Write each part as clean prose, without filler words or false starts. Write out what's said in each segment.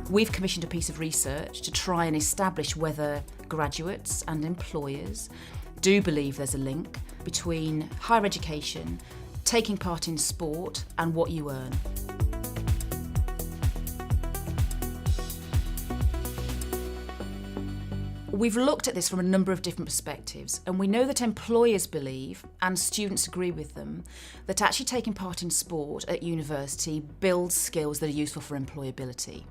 We've commissioned a piece of research to try and establish whether graduates and employers do believe there's a link between higher education, taking part in sport, and what you earn. We've looked at this from a number of different perspectives, and we know that employers believe, and students agree with them, that actually taking part in sport at university builds skills that are useful for employability.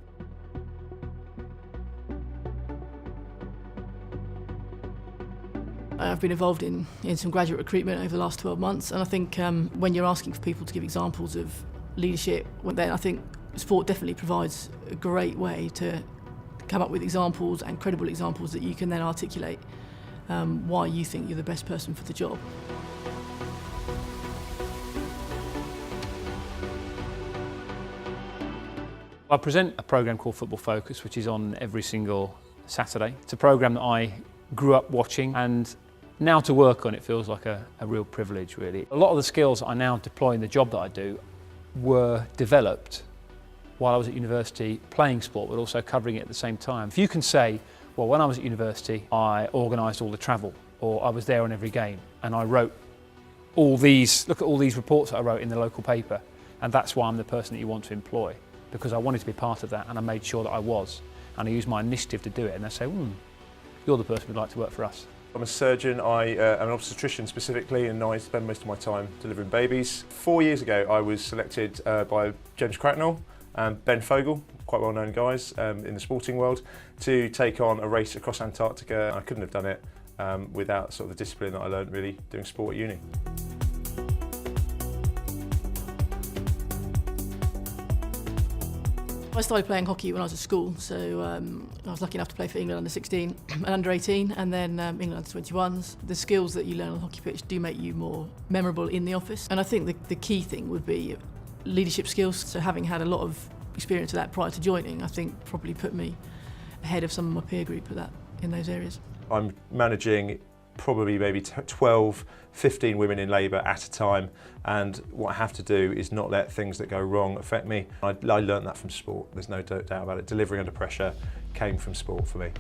I've been involved in some graduate recruitment over the last 12 months, and I think when you're asking for people to give examples of leadership, then I think sport definitely provides a great way to come up with examples and credible examples that you can then articulate why you think you're the best person for the job. I present a programme called Football Focus, which is on every single Saturday. It's a programme that I grew up watching, and now to work on it feels like a real privilege, really. A lot of the skills I now deploy in the job that I do were developed while I was at university playing sport, but also covering it at the same time. If you can say, well, when I was at university, I organised all the travel, or I was there on every game, and I wrote look at all these reports that I wrote in the local paper, and that's why I'm the person that you want to employ, because I wanted to be part of that, and I made sure that I was, and I used my initiative to do it, and they say, you're the person we'd like to work for us. I'm a surgeon, I am an obstetrician specifically, and I spend most of my time delivering babies. 4 years ago I was selected by James Cracknell and Ben Fogle, quite well known guys in the sporting world, to take on a race across Antarctica. I couldn't have done it without sort of the discipline that I learned really doing sport at uni. I started playing hockey when I was at school, so I was lucky enough to play for England under 16 and under 18, and then England under 21s. The skills that you learn on the hockey pitch do make you more memorable in the office, and I think the key thing would be leadership skills. So having had a lot of experience of that prior to joining, I think probably put me ahead of some of my peer group in those areas. I'm managing probably maybe 12, 15 women in labour at a time, and what I have to do is not let things that go wrong affect me. I learned that from sport, there's no doubt about it. Delivering under pressure came from sport for me.